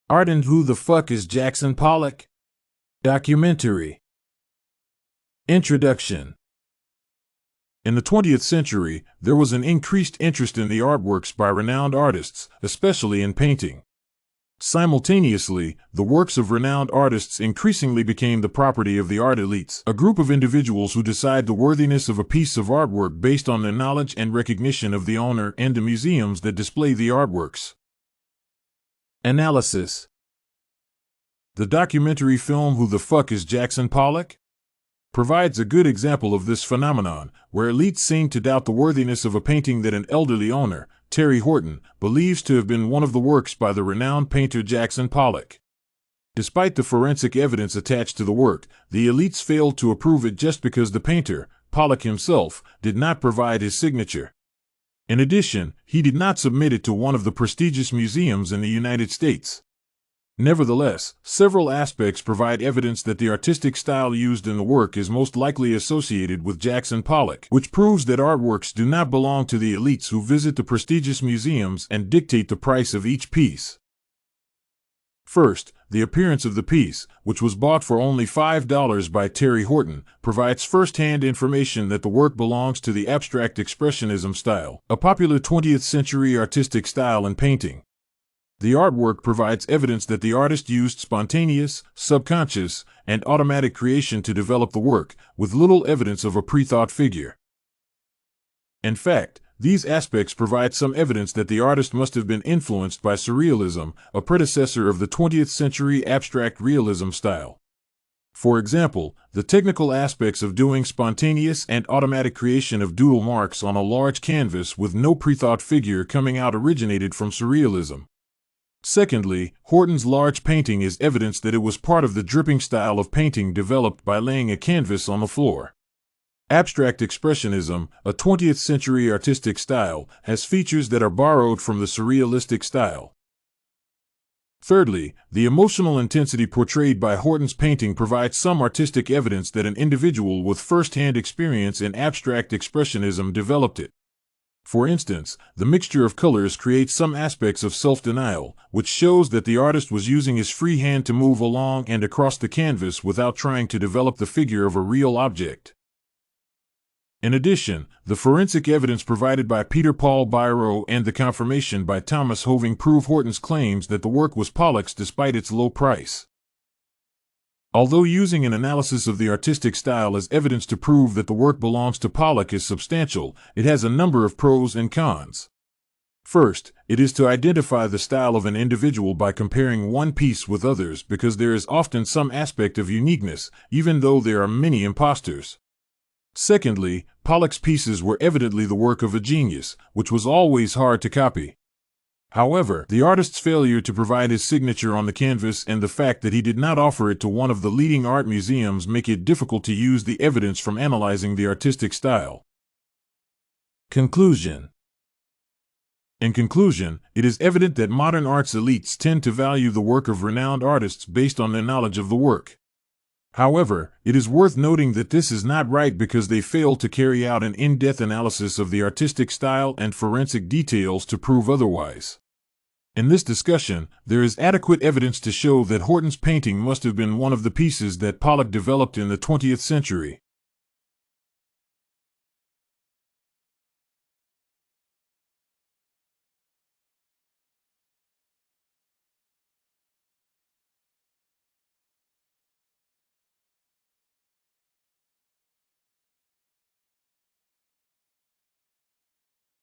Art and Who the Fuck is Jackson Pollock? Documentary. Introduction. In the 20th century, there was an increased interest in the artworks by renowned artists, especially in painting. Simultaneously, the works of renowned artists increasingly became the property of the art elites, a group of individuals who decide the worthiness of a piece of artwork based on the knowledge and recognition of the owner and the museums that display the artworks. Analysis. The documentary film Who the Fuck is Jackson Pollock? Provides a good example of this phenomenon, where elites seem to doubt the worthiness of a painting that an elderly owner, Teri Horton, believes to have been one of the works by the renowned painter Jackson Pollock. Despite the forensic evidence attached to the work, the elites failed to approve it just because the painter, Pollock himself, did not provide his signature. In addition, he did not submit it to one of the prestigious museums in the United States. Nevertheless, several aspects provide evidence that the artistic style used in the work is most likely associated with Jackson Pollock, which proves that artworks do not belong to the elites who visit the prestigious museums and dictate the price of each piece. First, the appearance of the piece, which was bought for only $5 by Teri Horton, provides first-hand information that the work belongs to the abstract expressionism style, a popular 20th century artistic style in painting. The artwork provides evidence that the artist used spontaneous, subconscious, and automatic creation to develop the work, with little evidence of a pre-thought figure. In fact, these aspects provide some evidence that the artist must have been influenced by surrealism, a predecessor of the 20th century abstract realism style. For example, the technical aspects of doing spontaneous and automatic creation of doodle marks on a large canvas with no pre-thought figure coming out originated from surrealism. Secondly, Horton's large painting is evidence that it was part of the dripping style of painting developed by laying a canvas on the floor. Abstract expressionism, a 20th century artistic style, has features that are borrowed from the surrealistic style. Thirdly, the emotional intensity portrayed by Horton's painting provides some artistic evidence that an individual with first-hand experience in abstract expressionism developed it. For instance, the mixture of colors creates some aspects of self-denial, which shows that the artist was using his free hand to move along and across the canvas without trying to develop the figure of a real object. In addition, the forensic evidence provided by Peter Paul Biro and the confirmation by Thomas Hoving prove Horton's claims that the work was Pollock's despite its low price. Although using an analysis of the artistic style as evidence to prove that the work belongs to Pollock is substantial, it has a number of pros and cons. First, it is to identify the style of an individual by comparing one piece with others because there is often some aspect of uniqueness, even though there are many imposters. Secondly, Pollock's pieces were evidently the work of a genius, which was always hard to copy. However, the artist's failure to provide his signature on the canvas and the fact that he did not offer it to one of the leading art museums make it difficult to use the evidence from analyzing the artistic style. Conclusion. In conclusion, it is evident that modern arts elites tend to value the work of renowned artists based on their knowledge of the work. However, it is worth noting that this is not right because they fail to carry out an in-depth analysis of the artistic style and forensic details to prove otherwise. In this discussion, there is adequate evidence to show that Horton's painting must have been one of the pieces that Pollock developed in the 20th century.